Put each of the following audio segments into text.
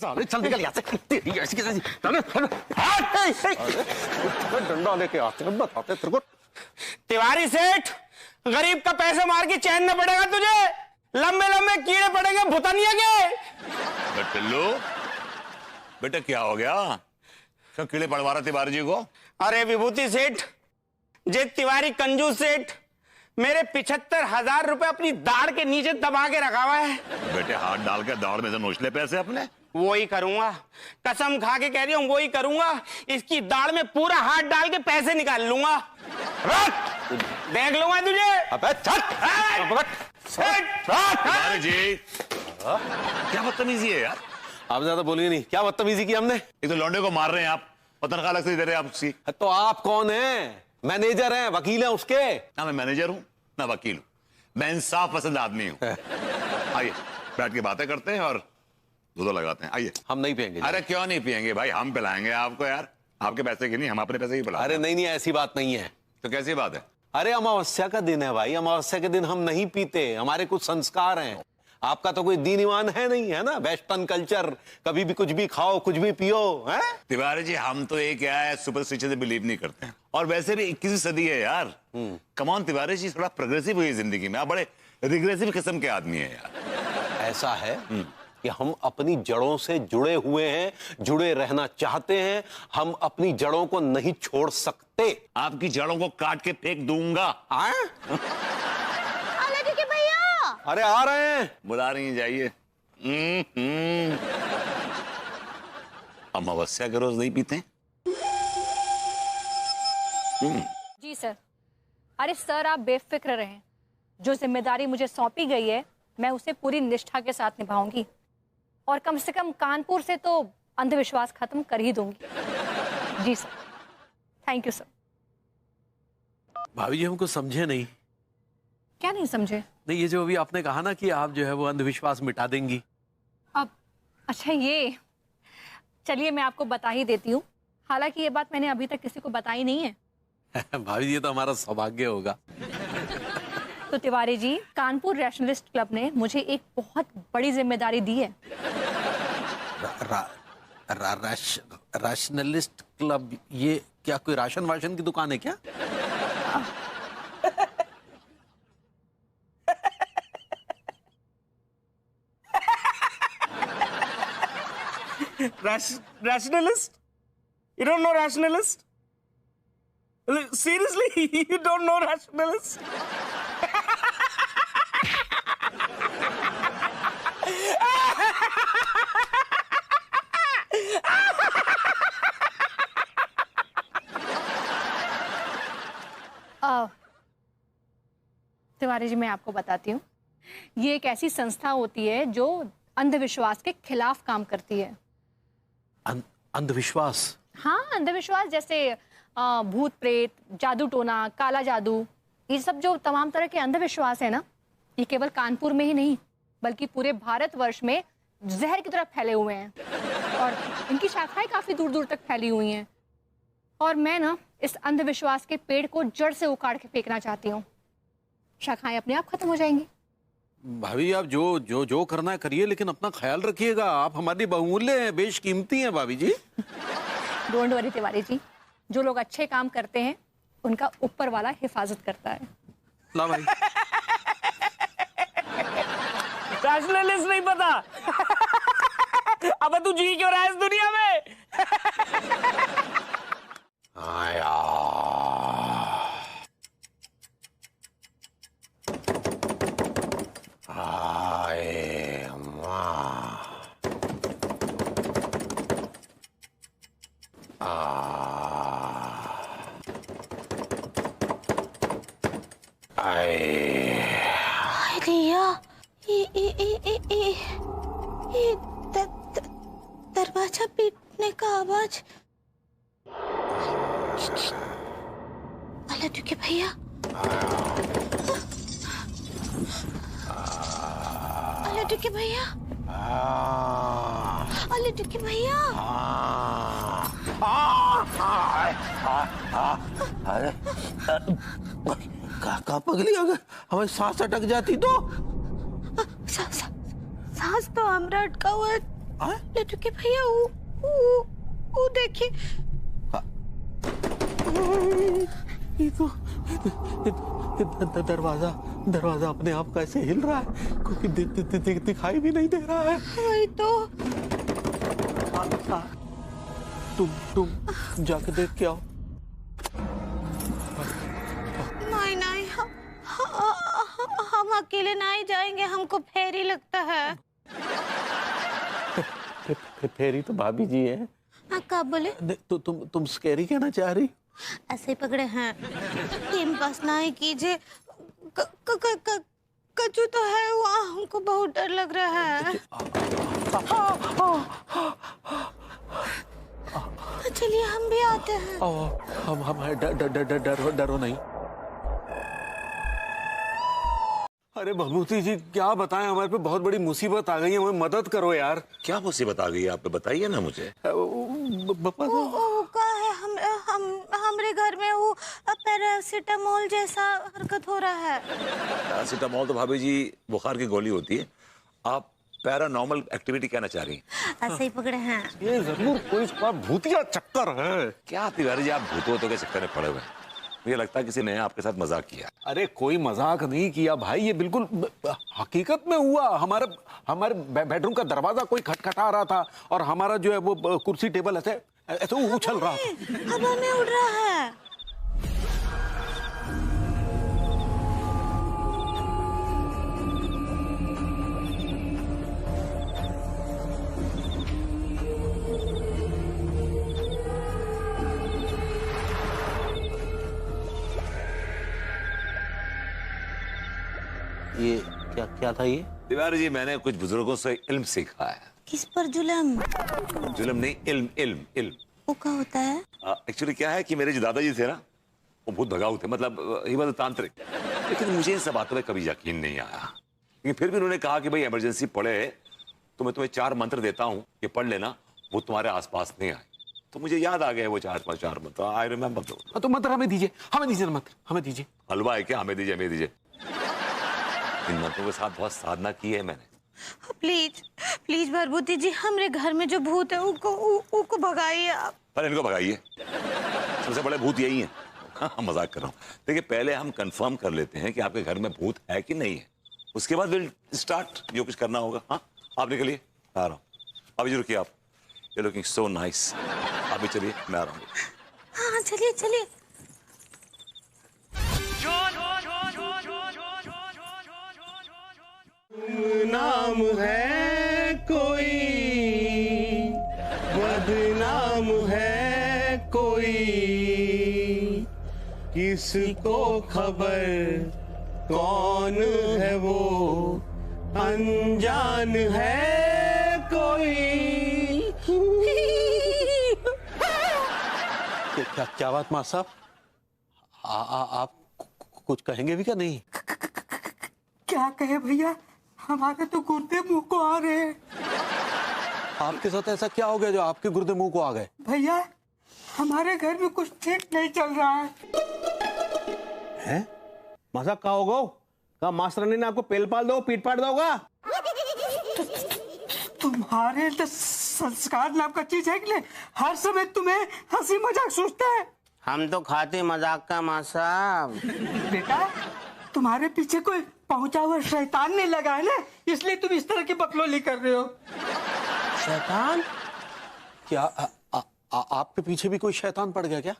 साले चल निकल यहाँ से। तेरी ऐसी कैसी डंडा लेके आते हैं, बताते तेरे को। तिवारी सेठ, गरीब का पैसा मार के चैन न पड़ेगा तुझे, लंबे लंबे कीड़े पड़ेंगे भुतनिया के। टिल्लू बेटा क्या हो गया, क्यों कीड़े पड़वा रहे तिवारी जी को? अरे विभूति सेठ, जे तिवारी कंजूस सेठ मेरे 75,000 रुपए अपनी दाढ़ के नीचे दबा के रखा हुआ है। बेटे हाथ डाल के दाढ़ में से नोच ले पैसे अपने। वो ही करूंगा, कसम खा के कह रही हूँ, वो ही करूंगा। इसकी दाढ़ में पूरा हाथ डाल के पैसे निकाल लूंगा। देख लूंगा तुझे। अबे चल। तिवारी जी क्या बदतमीजी है यार। आप ज्यादा बोलिए नहीं, क्या बदतमीजी की हमने? एक तो लौंडे को मार रहे हैं आप और तनख्वाह अलग से दे रहे हैं आप उसकी। तो आप कौन हैं? मैनेजर हैं, वकील हैं उसके? ना मैं मैनेजर हूं ना वकील हूं, मैं इंसाफ पसंद आदमी हूं। आइए बैठ के बातें करते हैं और दूध लगाते हैं। आइए। हम नहीं पियेंगे। अरे क्यों नहीं पियेंगे भाई, हम पिलाएंगे आपको यार, आपके पैसे की नहीं, हम अपने पैसे की पिलाएंगे। अरे नहीं नहीं, ऐसी बात नहीं है। तो कैसी बात है? अरे अमावस्या का दिन है भाई, अमावस्या के दिन हम नहीं पीते, हमारे कुछ संस्कार हैं। आपका तो कोई दीन ईमान है नहीं, है ना? वेस्टर्न कल्चर, कभी भी कुछ भी खाओ कुछ भी पियो, है? तिवारी जी हम तो ये क्या है, सुपरस्टिशन से बिलीव नहीं करते हैं, और वैसे भी 21वीं सदी है यार। कमान तिवारी जी थोड़ा प्रोग्रेसिव हुई जिंदगी में, आप बड़े रिग्रेसिव किस्म के आदमी है यार। ऐसा है कि हम अपनी जड़ों से जुड़े हुए हैं, जुड़े रहना चाहते हैं, हम अपनी जड़ों को नहीं छोड़ सकते। आपकी जड़ों को काट के फेंक दूंगा। अरे आ रहे हैं। बुला रही हैं, जाइए। अमावस्या के रोज नहीं पीते? जी सर। अरे सर आप बेफिक्र रहें, जो जिम्मेदारी मुझे सौंपी गई है मैं उसे पूरी निष्ठा के साथ निभाऊंगी, और कम से कम कानपुर से तो अंधविश्वास खत्म कर ही दूंगी। जी सर, थैंक यू सर। भाभी जी हमको समझे नहीं। क्या नहीं समझे? नहीं, ये जो अभी आपने कहा ना कि आप जो है वो अंधविश्वास मिटा देंगी। अब अच्छा, ये चलिए मैं आपको बता ही देती हूँ, हालांकि ये बात मैंने अभी तक किसी को बताई नहीं है। भाभी जी ये तो हमारा सौभाग्य होगा। तो तिवारी जी, कानपुर रैशनलिस्ट क्लब ने मुझे एक बहुत बड़ी जिम्मेदारी दी है। रैशनलिस्ट क्लब, ये क्या कोई राशन वाशन की दुकान है क्या? Rationalist? You don't know rationalist? Seriously, you don't know rationalist? Tiwari ji मैं आपको बताती हूँ, ये एक ऐसी संस्था होती है जो अंधविश्वास के खिलाफ काम करती है। अंधविश्वास? हाँ, अंधविश्वास जैसे भूत प्रेत, जादू टोना, काला जादू, ये सब जो तमाम तरह के अंधविश्वास है ना, ये केवल कानपुर में ही नहीं बल्कि पूरे भारतवर्ष में जहर की तरह फैले हुए हैं, और इनकी शाखाएं काफी दूर दूर तक फैली हुई हैं। और मैं ना इस अंधविश्वास के पेड़ को जड़ से उखाड़ के फेंकना चाहती हूँ, शाखाएं अपने आप खत्म हो जाएंगी। भाभी आप जो करना है करिए, लेकिन अपना ख्याल रखिएगा, आप हमारी बहुमूल्य हैं, बेशकीमती हैं भाभी जी। डोंट वरी तिवारी जी, जो लोग अच्छे काम करते हैं उनका ऊपर वाला हिफाजत करता है। ला भाई। रैशनलिस्ट नहीं पता? अब तू जी क्यों रहा है इस दुनिया में? दरवाजा पीटने का आवाज। अल्लाह के भैया, अल्लाह के भैया, अल्लाह के भैया। अरे कहाँ पगली, अगर हमें सांस अटक जाती तो? सांस तो हमरा अटका हुआ है, लड्डू के भैया वो देखिए। ये तो दरवाजा अपने आप कैसे हिल रहा है, क्योंकि दिखाई भी नहीं दे रहा है। वही तो। तुम जाके देख के आओ। नहीं, हम अकेले नहीं जाएंगे, हमको फेरी लगता है। फेरी तो भाभी जी है। हाँ, कब बोले? तो तुम स्कैरी कहना चाह रही? ऐसे ही पकड़े हैं। टाइम पास नहीं कीजिए। कचू तो है वहाँ, हमको बहुत डर लग रहा है। चलिए हम भी आते हैं। हम डरो नहीं। अरे भभूति जी क्या बताएं, हमारे पे बहुत बड़ी मुसीबत आ गई है, हमें मदद करो यार। क्या मुसीबत आ गई है आप पे, बताइए ना मुझे। वो का है, हमरे घर में वो पैरासीटामोल जैसा हरकत हो रहा है। पैरासीटामोल तो भाभी जी बुखार की गोली होती है, आप पैरानॉर्मल एक्टिविटी कहना चाह रही हैं। ऐसे ही पकड़े हैं। ये जरूर कोई इसका भूतिया चक्कर है। क्या तिवारी जी आप भूतों के चक्कर में पड़े हुए हैं? मुझे लगता है किसी ने आपके साथ मजाक किया। अरे कोई मजाक नहीं किया भाई, ये बिल्कुल हकीकत में हुआ। हमारे बेडरूम का दरवाजा कोई खटखटा रहा था और हमारा जो है वो कुर्सी टेबल ऐसे उछल रहा था। हवा में उड़ रहा है। ये क्या था ये? तिवारी जी मैंने कुछ बुजुर्गों से इल्म सीखा है। किस पर जुल्म? जुल्म नहीं, इल्म इल्म इल्म। वो क्या होता है? एक्चुअली क्या है कि मेरे जो दादाजी थे ना, वो बहुत भगाऊ थे, मतलब ही वाज तांत्रिक। लेकिन मुझे इन सब बातों में कभी यकीन नहीं आया। लेकिन फिर भी उन्होंने कहा कि भाई इमरजेंसी पड़े तो मैं तुम्हें 4 मंत्र देता हूँ, ये पढ़ लेना, वो तुम्हारे आसपास नहीं आए। तो मुझे याद आ गए वो 4 मंत्र। I remember. तो मंत्र हमें दीजिए, मंत्र हमें दीजिए। हलवा है क्या? हमें दीजिए, हमें दीजिए। इन मंत्रों के साथ बहुत साधना की है मैंने। प्लीज भरभूति जी, हमरे घर में जो भूत है उनको भगाइए आप। पर इनको भगाइए, सबसे बड़े भूत यही हैं। हाँ, मजाक कर रहा हूँ। देखिए पहले हम कंफर्म कर लेते हैं कि आपके घर में भूत है कि नहीं है, उसके बाद विल स्टार्ट जो कुछ करना होगा। हाँ आप निकलिए, आ रहा हूँ। अभी रुकिए आप, यू लुकिंग सो नाइस। आप भी चलिए, मैं आ रहा हूँ। हाँ चलिए चलिए। नाम है कोई, बदनाम है कोई, किसको खबर कौन है वो, अनजान है कोई। क्या बात मां साहब, आप कुछ कहेंगे भी क्या? नहीं क्या कहे भैया, हमारे तो गुर्दे मुंह को आ रहे हैं। आपके साथ ऐसा क्या हो गया जो आपके गुर्दे मुंह को आ गए? भैया हमारे घर में कुछ ठीक नहीं चल रहा है। हैं? मजाक का होगा? क्या मास्टर ने आपको पेल पाल दो, पीट पाट दोगा? तुम्हारे तो संस्कार नाम का चीज है कि नहीं? हर समय तुम्हें हंसी मजाक सोचता है। हम तो खाते मजाक का मां साहब। बेटा तुम्हारे पीछे कोई पहुंचा हुआ शैतान नहीं लगा है ना, इसलिए तुम इस तरह की बकलोली कर रहे हो। शैतान? क्या आपके पीछे भी कोई शैतान पड़ गया क्या?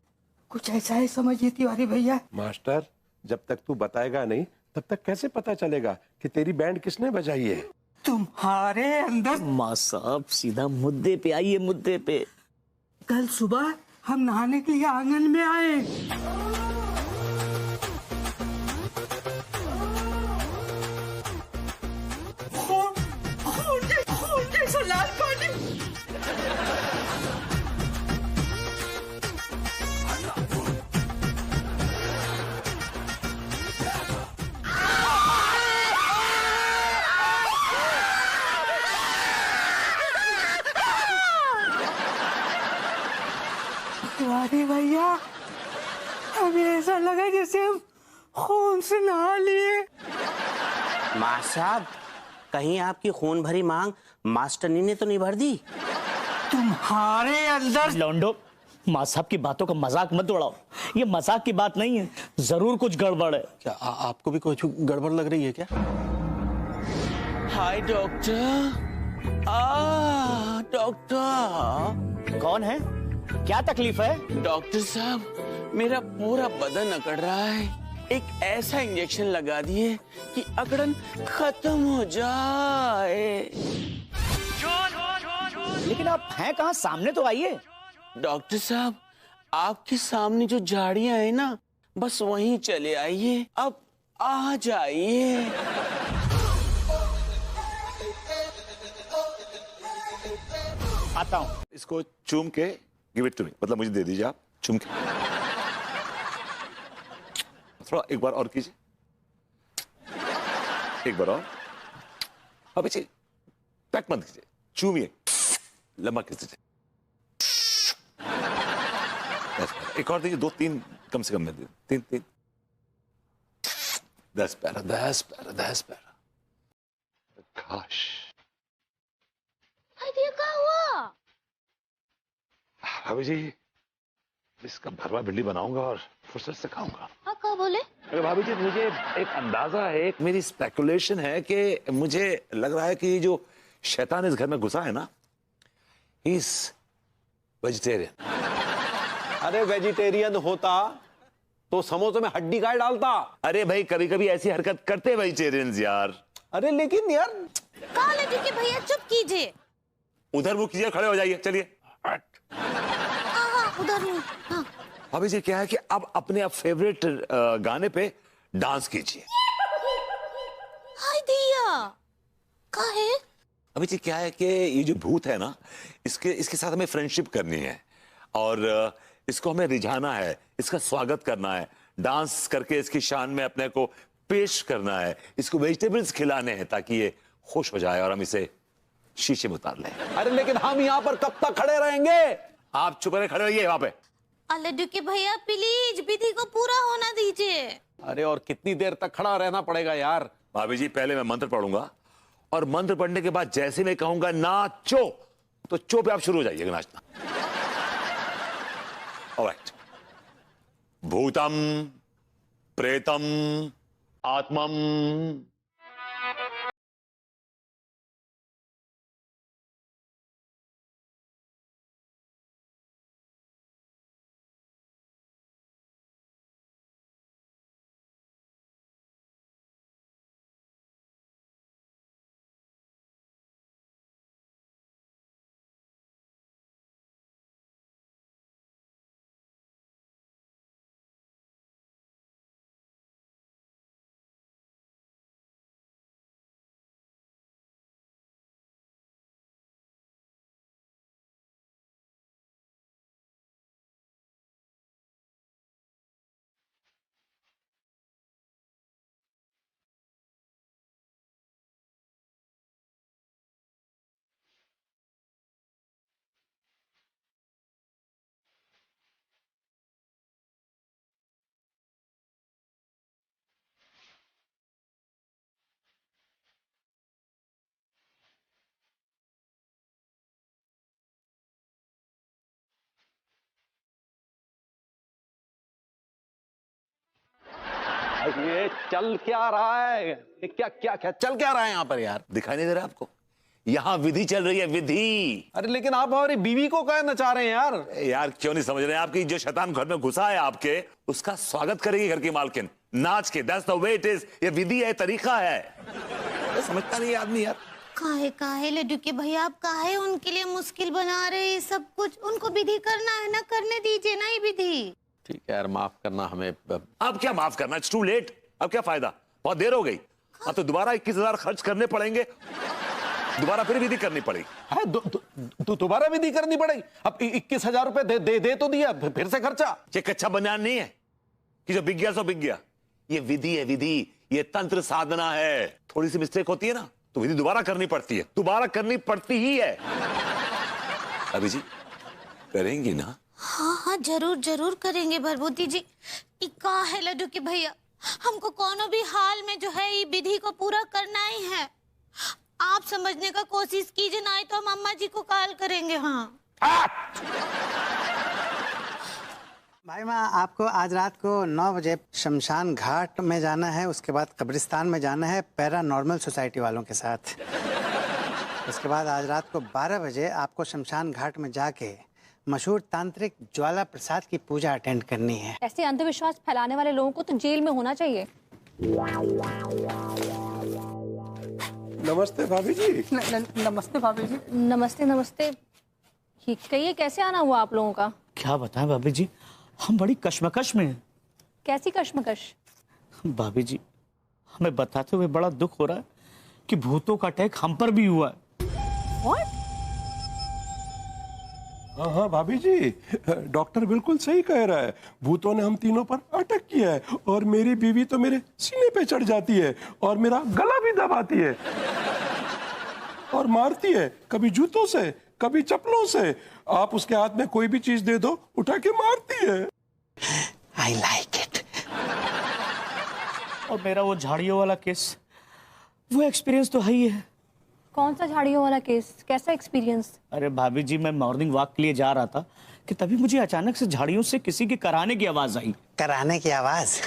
कुछ ऐसा ही समझिए तिवारी भैया। मास्टर जब तक तू बताएगा नहीं तब तक कैसे पता चलेगा कि तेरी बैंड किसने बजाई है? तुम्हारे अंदर। माँ साहब सीधा मुद्दे पे आइए, मुद्दे पे। कल सुबह हम नहाने के लिए आंगन में आए, खून जैसा लाल पानी। तिवारी भैया हमें ऐसा लगा जैसे हम खून से नहा लिए। मां साहब कहीं आपकी खून भरी मांग मास्टरनी ने तो नहीं भर दी? तुम्हारे अंदर लौंडो, माँ साहब की बातों का मजाक मत उड़ाओ, ये मजाक की बात नहीं है, जरूर कुछ गड़बड़ है। क्या आपको भी कुछ गड़बड़ लग रही है क्या? हाय डॉक्टर। डॉक्टर। कौन है? क्या तकलीफ है? डॉक्टर साहब, मेरा पूरा बदन अकड़ रहा है, एक ऐसा इंजेक्शन लगा दिए कि अकड़न खत्म हो जाए। लेकिन आप हैं कहाँ? सामने तो आइए। डॉक्टर साहब, आपके सामने जो झाड़ियां है ना, बस वहीं चले आइए, अब आ जाइए। आता हूँ। इसको चूम के गिव इट टू मी, मतलब मुझे दे दीजिए आप, चूम के। थोड़ा एक बार और कीजिए, एक बार और। अब पीछे पैक मत कीजिए, चूमिए, लंबा खींच दीजिए। एक और दीजिए, 2-3 कम से कम में दीजिए, 3-3। 10 पैरा, 10 पैरा, 10 पैरा। काश क्या हुआ? भाभी जी, इसका भरवा भिंडी बनाऊंगा और फुर्सत से खाऊंगा। हाँ, क्या बोले? अरे भाभी जी, मुझे एक अंदाजा है, एक मेरी स्पेकुलेशन है कि मुझे लग रहा है कि जो शैतान इस घर में घुसा है ना, ही इज वेजिटेरियन। अरे वेजिटेरियन होता तो समोसे में हड्डी गाय डालता। अरे भाई, कभी कभी ऐसी हरकत करते वेजिटेरियंस यार। अरे लेकिन यार, कहा लड्डू के भैया, चुप कीजिए। उधर मुंह कीजिए, खड़े हो जाइए, चलिए। उधर नहीं। हाँ। भाभी जी, क्या है कि अब अपने आप फेवरेट गाने पे डांस कीजिए। हाय दिया, का है? अभी जी क्या है कि ये जो भूत है ना, इसके साथ हमें फ्रेंडशिप करनी है और इसको हमें रिझाना है, इसका स्वागत करना है, डांस करके इसकी शान में अपने को पेश करना है, इसको वेजिटेबल्स खिलाने हैं ताकि ये खुश हो जाए और हम इसे शीशे में उतार लें। अरे लेकिन हम यहाँ पर कब तक खड़े रहेंगे? आप चुप रहे, खड़े रहिए वहां पे। लड्डू के भैया, प्लीज विधि को पूरा होना दीजिए। अरे और कितनी देर तक खड़ा रहना पड़ेगा यार? भाभी जी, पहले मैं मंत्र पढ़ूंगा और मंत्र पढ़ने के बाद जैसे मैं कहूंगा नाचो, तो चो पे आप शुरू हो जाइएगा नाचना। ऑलराइट। भूतम प्रेतम आत्मम ये चल क्या रहा है? ये क्या क्या क्या चल क्या रहा है यहाँ पर यार? दिखाई नहीं दे रहा आपको? यहां विधि चल रही है, विधि। अरे लेकिन आप हमारी बीवी को क्या नचा रहे हैं यार? यार क्यों नहीं समझ रहे हैं? आपकी जो शैतान घर में घुसा है आपके, उसका स्वागत करेगी घर की मालकिन नाच के। That's the way it is. ये विधि है, तरीका है। तो समझता नहीं है आदमी यार। काहे लड्डू के भैया, आप काहे उनके लिए मुश्किल बना रहे हैं सब कुछ? उनको विधि करना है ना, करने दीजिए ना ये विधि। ठीक है यार, माफ करना हमें। अब क्या माफ करना? It's too late. अब क्या फायदा, बहुत देर हो गई। अब तो दोबारा 21,000 खर्च करने पड़ेंगे, दोबारा फिर विधि करनी पड़ेगी। दोबारा विधि करनी पड़ेगी? अब 21,000 रुपए दे तो दिया, फिर से खर्चा। ये कच्चा बनियान नहीं है कि जो बिक गया सो बिक गया। ये विधि है, विधि। ये तंत्र साधना है। थोड़ी सी मिस्टेक होती है ना, तो विधि दोबारा करनी पड़ती है, दोबारा करनी पड़ती ही है। अभी जी करेंगी ना? हाँ, जरूर जरूर करेंगे भरभूति जी। का है लड्डू के भैया, हमको कोनो भी हाल में जो है ये विधि को पूरा करना ही है। आप समझने का कोशिश कीजिए, ना तो हम अम्मा जी को कॉल करेंगे। हाँ भाई माँ, आपको आज रात को 9 बजे शमशान घाट में जाना है, उसके बाद कब्रिस्तान में जाना है पैरानॉर्मल सोसाइटी वालों के साथ। उसके बाद आज रात को 12 बजे आपको शमशान घाट में जाके मशहूर तांत्रिक ज्वाला प्रसाद की पूजा अटेंड करनी है। ऐसे अंधविश्वास फैलाने वाले लोगों को तो जेल में होना चाहिए। नमस्ते भाभी जी। नमस्ते भाभी जी। नमस्ते नमस्ते। ये कहिए, कैसे आना हुआ आप लोगों का? क्या बताएं भाभी जी, हम बड़ी कश्मकश में हैं। कैसी कश्मकश? भाभी जी, हमें बताते हुए बड़ा दुख हो रहा है कि भूतों का अटैक हम पर भी हुआ है। What? हाँ हाँ भाभी जी, डॉक्टर बिल्कुल सही कह रहा है। भूतों ने हम तीनों पर अटैक किया है और मेरी बीवी तो मेरे सीने पे चढ़ जाती है और मेरा गला भी दबाती है और मारती है, कभी जूतों से कभी चप्पलों से। आप उसके हाथ में कोई भी चीज दे दो, उठा के मारती है। I like it. और मेरा वो झाड़ियों वाला केस, वो एक्सपीरियंस तो है ही है। कौन सा झाड़ियों वाला केस? कैसा एक्सपीरियंस? अरे भाभी जी, मैं मॉर्निंग वॉक के लिए जा रहा था कि तभी मुझे अचानक से झाड़ियों से किसी के कराने की आवाज आई। कराने की आवाज?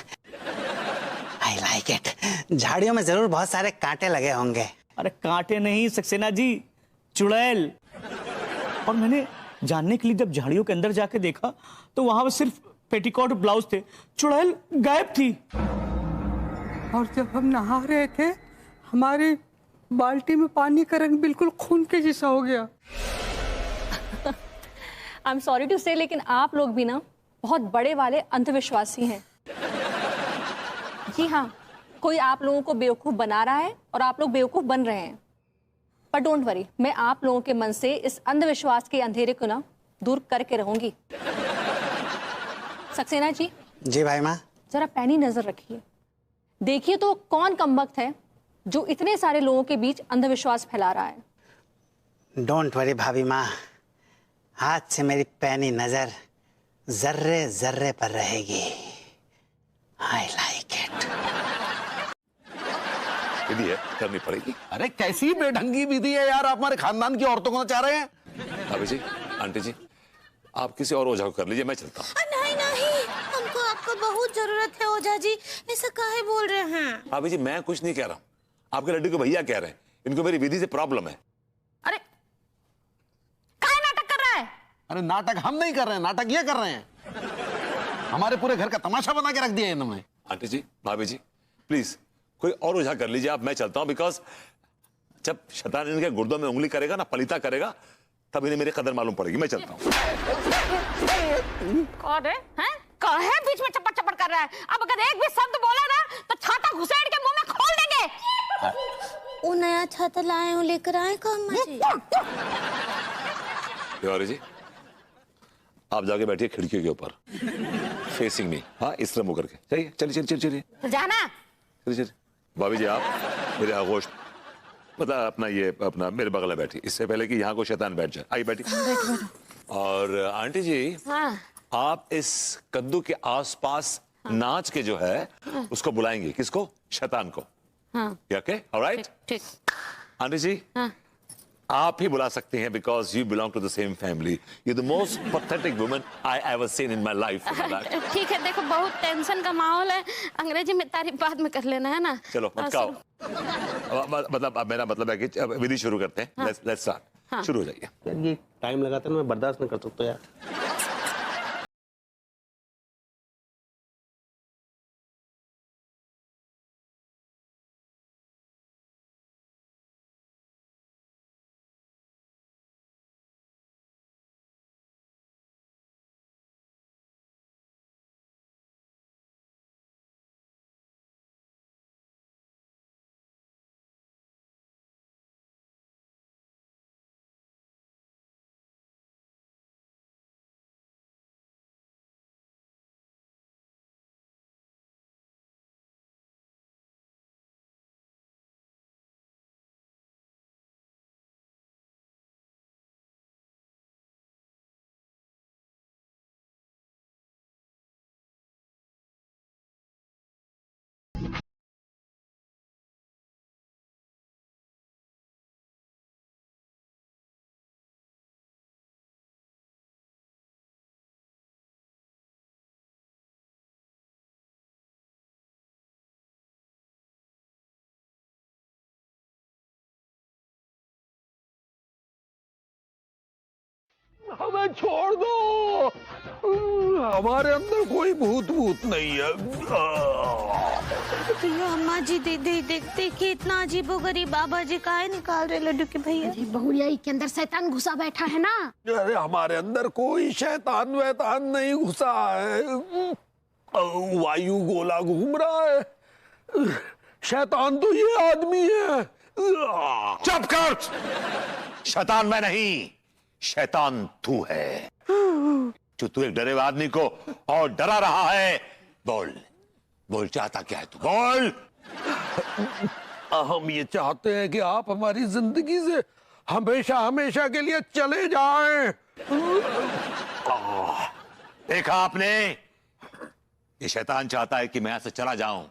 I like it. झाड़ियों में जरूर बहुत सारे कांटे लगे होंगे। अरे कांटे नहीं सक्सेना जी, चुड़ैल। और मैंने जानने के लिए जब झाड़ियों के अंदर जाके देखा तो वहां सिर्फ पेटीकोट ब्लाउज थे, चुड़ैल गायब थी। और जब हम नहा रहे थे, हमारी बाल्टी में पानी का रंग बिल्कुल खून के जैसा हो गया। आई एम सॉरी टू से, लेकिन आप लोग भी ना बहुत बड़े वाले अंधविश्वासी हैं। जी हाँ, कोई आप लोगों को बेवकूफ बना रहा है और आप लोग बेवकूफ बन रहे हैं। पर डोंट वरी, मैं आप लोगों के मन से इस अंधविश्वास के अंधेरे को ना दूर करके रहूंगी। सक्सेना जी। जी भाई माँ। जरा पैनी नजर रखिए, देखिए तो कौन कमबख्त है जो इतने सारे लोगों के बीच अंधविश्वास फैला रहा है। डोंट वरी भाभी माँ, आज से मेरी पैनी नजर जर्रे जर्रे पर रहेगी। I like it. विधि है, करनी पड़ेगी। अरे कैसी बेढंगी विधि है यार, आप हमारे खानदान की औरतों को नचा रहे हैं। भाभी जी, आंटी जी, आप किसी और ओझा को कर लीजिए, मैं चलता हूँ। नहीं नहीं, हमको आपको बहुत जरूरत है ओझा जी, ऐसा काहे बोल रहे हैं? भाभी जी, मैं कुछ नहीं कह रहा हूँ, आपके लड्डू के भैया कह रहे हैं। इनको मेरी विधि से प्रॉब्लम है। अरे काहे नाटक कर रहा है? अरे नाटक हम नहीं कर रहे हैं, नाटक ये कर रहे हैं। हमारे पूरे घर का तमाशा बना के रख दिया इन्होंने। आंटी जी, भाभी जी, प्लीज कोई और ओझा कर लीजिए आप, मैं चलता हूँ। बिकॉज जब शैतान इनके गुर्दों में उंगली करेगा ना, पलीता करेगा, तब इन्हें मेरी कदर मालूम पड़ेगी। मैं चलता हूँ। कौन है? हैं? कौन है बीच में चप्पड़ चप्पड़ कर रहा है? अब अगर एक भी शब्द बोला ना तो छाता घुसेड़ के मुंह में खोल देंगे। वो नया छाता लाए हो, लेकर आए का अम्मा जी? तिवारी जी, आप जाके बैठिए खिड़की के ऊपर, फेसिंग मी। हाँ, इस तरह मुंह करके चलिए। चलिए चलिए चलिए जाना। चलिए। भाभी जी, आप मेरे आगोश मतलब अपना ये अपना मेरे बगल में बैठी, इससे पहले कि यहाँ को शैतान बैठ जाए। आइए बैठी। और आंटी जी, हाँ। आप इस कद्दू के आसपास नाच के जो है उसको बुलाएंगे। किसको? शैतान को। हाँ। Okay, alright. ठीक। आंटी जी, हाँ। आप ही बुला सकती हैं because you belong to the same family. You the most pathetic woman I ever seen in my life. ठीक है, देखो बहुत टेंशन का माहौल है, अंग्रेजी में तारीफ बाद में कर लेना है ना। चलो मत खाओ। मतलब अब मेरा मतलब है कि अब विधि शुरू करते हैं। Let's start. शुरू हो जाइए। यार ये टाइम लगाता है ना, मैं बर्दाश्त नहीं कर सकता यार। हमें छोड़ दो, हमारे अंदर कोई भूत नहीं है। भैया अम्मा जी देखिए इतना अजीबो गरीब बाबा जी काहे निकाल रहे लड्डू के भैया। बहुरिया के अंदर शैतान घुसा बैठा है ना। अरे हमारे अंदर कोई शैतान वैतान नहीं घुसा है, वायु गोला घूम रहा है, शैतान तो ये आदमी है। चुप कर, शैतान मैं नहीं, शैतान तू है जो तू एक डरे हुए आदमी को और डरा रहा है। बोल बोल, चाहता क्या है तू, बोल। हम ये चाहते हैं कि आप हमारी जिंदगी से हमेशा हमेशा के लिए चले जाएं। देखा आपने, ये शैतान चाहता है कि मैं यहां से चला जाऊं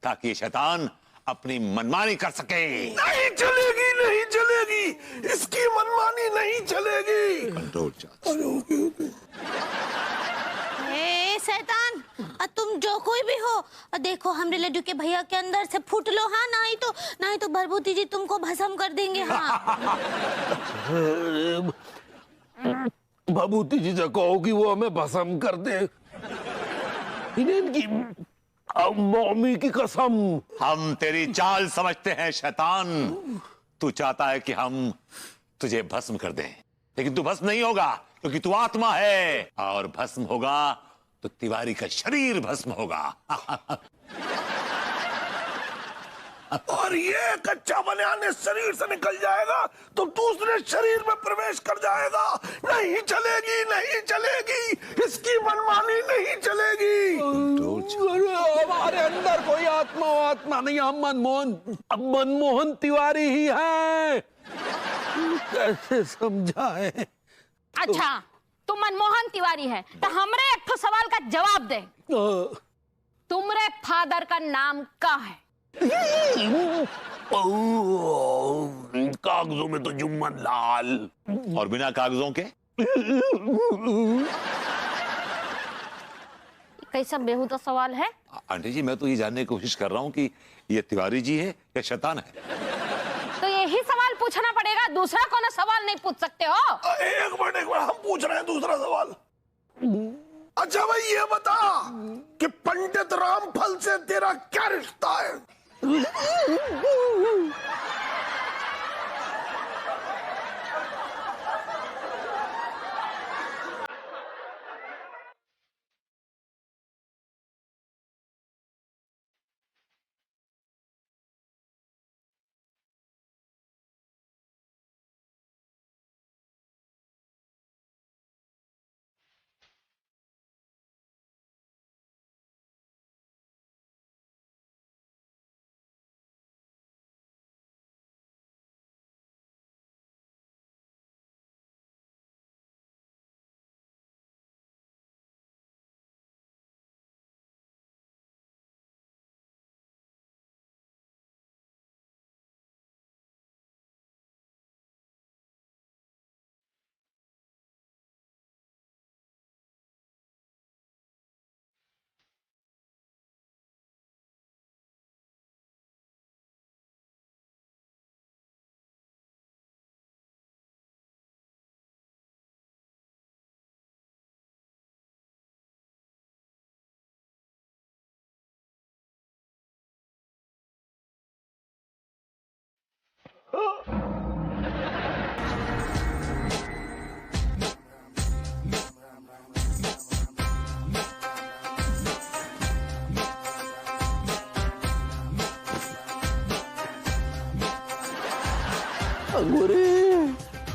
ताकि ये शैतान अपनी मनमानी कर सके। नहीं चलेगी, नहीं चलेगी, इसकी मनमानी नहीं चलेगी। कंट्रोल चाहता। ए शैतान, तुम जो कोई भी हो, देखो हमरे लड्डू के भैया के अंदर से फूट लो। हाँ, नहीं तो भरभूति जी तुमको भस्म कर देंगे। हाँ भभूति जी से कहो कि वो हमें भस्म कर दे, इनकी मम्मी की कसम। हम तेरी चाल समझते हैं शैतान, तू चाहता है कि हम तुझे भस्म कर दें, लेकिन तू भस्म नहीं होगा क्योंकि तू आत्मा है, और भस्म होगा तो तिवारी का शरीर भस्म होगा। और ये कच्चा बनियान शरीर से निकल जाएगा तो दूसरे शरीर में प्रवेश कर जाएगा। नहीं चलेगी, नहीं चलेगी, इसकी मनमानी नहीं चलेगी। हमारे अंदर कोई आत्मा नहीं, हम मनमोहन तिवारी ही हैं। कैसे समझाएं? अच्छा, तुम मनमोहन तिवारी है तो हमरे एक सवाल का जवाब दे। तुमरे फादर का नाम क्या है? कागजों में तो जुम्मन लाल, और बिना कागजों के? कैसा बेहुदा सवाल है। आंटी जी, मैं तो ये जानने की कोशिश कर रहा हूँ कि ये तिवारी जी है या शैतान है। तो यही सवाल पूछना पड़ेगा, दूसरा कौन सवाल नहीं पूछ सकते हो। एक मिनट, हम पूछ रहे हैं दूसरा सवाल। अच्छा भाई ये बता कि पंडित रामफल से तेरा क्या रिश्ता है?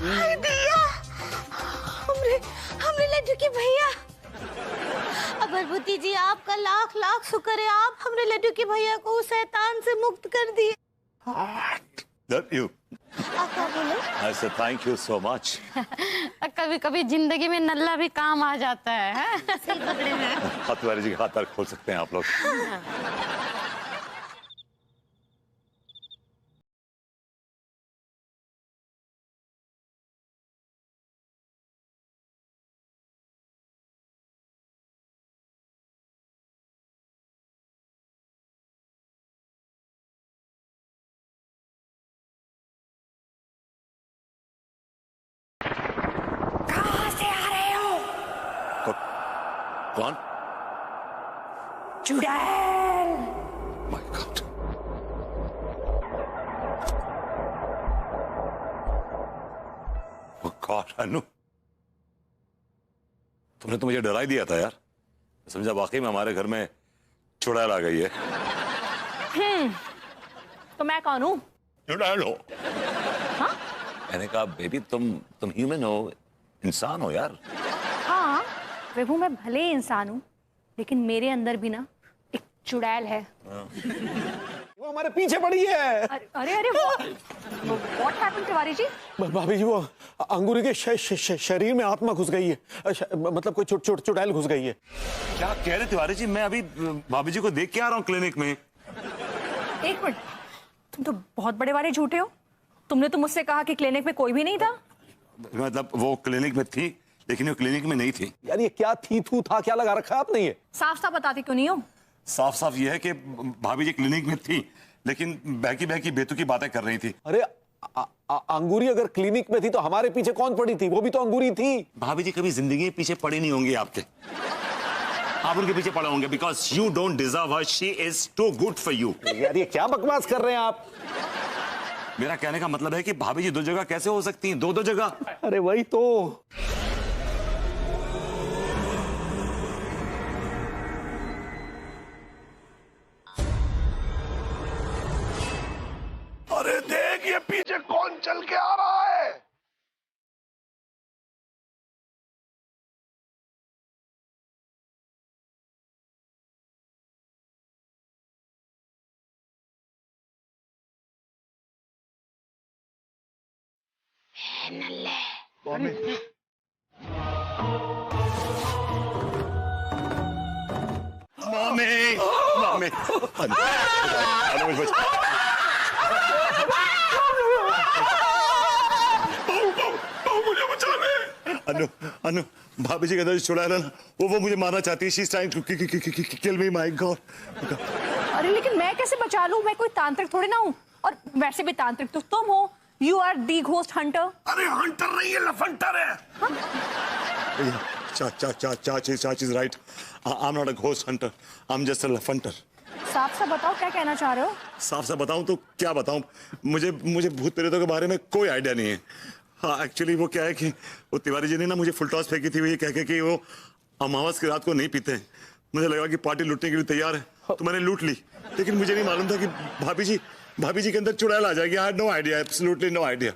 हाय भैया, हमरे लड्डू के भैया। भरभूति जी आपका लाख लाख शुक्र है, आप हमरे लड्डू के भैया को उस शैतान से मुक्त कर दिए। Love you. I said thank you so much. कभी कभी जिंदगी में नल्ला भी काम आ जाता है। सही पकड़े हैं। तिवारी जी का खाता खोल सकते हैं आप लोग। कहाँ से कौन? चुड़ैल। My God. ओह गॉड अनु, तुमने तो मुझे डरा ही दिया था यार। समझा वाकई में हमारे घर में चुड़ैल आ गई है। तो मैं कौन हूँ? चुड़ैल हो? मैंने कहा बेबी तुम ह्यूमन हो, इंसान हो यार। हाँ प्रभु, मैं भले ही इंसान हूँ, लेकिन मेरे अंदर भी ना एक चुड़ैल है। वो हमारे पीछे पड़ी है। अरे अरे व्हाट हैपेंड तिवारी जी? भाभी जी, वो अंगूरी के शरीर में आत्मा घुस गई है, मतलब कोई चुड़ैल घुस गई है। क्या कह रहे तिवारी जी? मैं अभी भाभी जी को देख के आ रहा हूँ क्लिनिक में। एक मिनट, तुम तो बहुत बड़े वाले झूठे हो। तुमने तो मुझसे कहा कि क्लिनिक में कोई भी नहीं था। मतलब वो क्लिनिक में थी, लेकिन वो क्लिनिक में नहीं थी। यार ये क्या थी थू था, क्या लगा रखा है आपने ये? साफ साफ बताते क्यों नहीं हो? साफ साफ ये है कि भाभी जी क्लिनिक में थी, लेकिन बहकी बहकी बेतुकी बातें कर रही थी। अरे अंगूरी अगर क्लिनिक में थी तो हमारे पीछे कौन पड़ी थी? वो भी तो अंगूरी थी। भाभी जी कभी जिंदगी में पीछे पड़े नहीं होंगे आपके। आप उनके पीछे पड़े होंगे because you don't deserve her, she is too good for you. यार ये क्या बकवास कर रहे हैं आप? मेरा कहने का मतलब है कि भाभी जी दो जगह कैसे हो सकती हैं? दो जगह। अरे वही तो। अरे देख ये पीछे कौन चल के आ रहा है। मम्मी मम्मी मुझे बचा ले। अनु अनु भाभी जी के अंदर छुड़ा ना, वो मुझे मारना चाहती है। She is trying to kill me. My god. अरे लेकिन मैं कैसे बचा लूं? मैं कोई तांत्रिक थोड़ी ना हूँ, और वैसे भी तांत्रिक तो तुम हो। You are the ghost hunter. अरे हंटर नहीं है, लफंटर है। Chach is right. I'm not a ghost hunter. I'm just a laffunter. साफ साफ बताओ क्या कहना चाह रहे हो? साफ साफ बताऊं तो क्या बताऊं? मुझे भूत प्रेतों के बारे में कोई आइडिया नहीं है। हाँ एक्चुअली वो क्या है कि वो तिवारी जी ने ना मुझे फुल टॉस फेंकी थी, ये कह के कि वो अमावस की रात को नहीं पीते। मुझे लगा कि पार्टी लूटने के लिए तैयार है, तो मैंने लूट ली। लेकिन मुझे नहीं मालूम था कि भाभी जी के अंदर चुड़ैल आ जाएगी। I had no idea, absolutely no idea.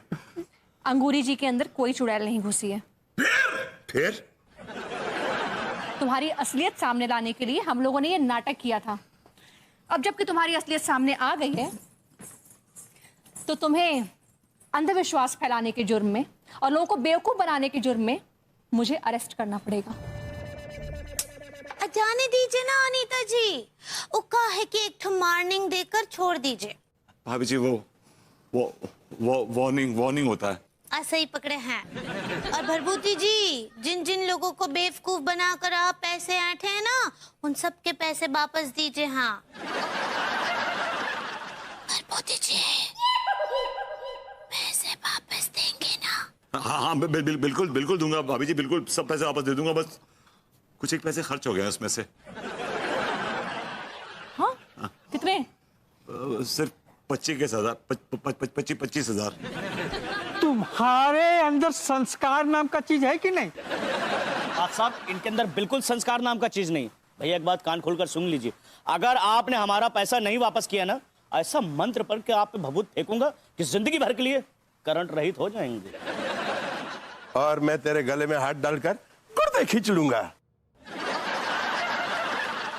अंगूरी जी के अंदर कोई चुड़ैल नहीं घुसी है। फिर तुम्हारी असलियत सामने लाने के लिए हम लोगों ने ये नाटक किया था। अब जबकि तुम्हारी असलियत सामने आ गई है, तो तुम्हें अंधविश्वास फैलाने के जुर्म में और लोगों को बेवकूफ बनाने के जुर्म में मुझे अरेस्ट करना पड़ेगा। जाने दीजिए ना अनीता जी, वो कहा है कि एक वार्निंग देकर छोड़ दीजिए। भाभी जी वो वार्निंग होता है। ऐसा ही पकड़े हैं। और भरभूति जी, जिन जिन लोगों को बेवकूफ बनाकर आप पैसे ऐंठे हैं ना, उन सब के पैसे वापस दीजिए। हाँ भरभूति जी, पैसे वापस देंगे ना? हाँ बिल्कुल दूंगा भाभी जी, बिल्कुल सब पैसे वापस दे दूंगा। बस कुछ एक पैसे खर्च हो गए उसमें से। हाँ? कितने? सिर्फ 25,000। तुम्हारे अंदर संस्कार नाम का चीज है कि नहीं? आप साहब, इनके अंदर बिल्कुल संस्कार नाम का चीज नहीं। भैया एक बात कान खोलकर सुन लीजिए, अगर आपने हमारा पैसा नहीं वापस किया ना, ऐसा मंत्र पढ़ के आप पे भभूत फेंकूंगा कि जिंदगी भर के लिए करंट रहित हो जाएंगे। और मैं तेरे गले में हाथ डालकर गुर्दे खींच लूंगा।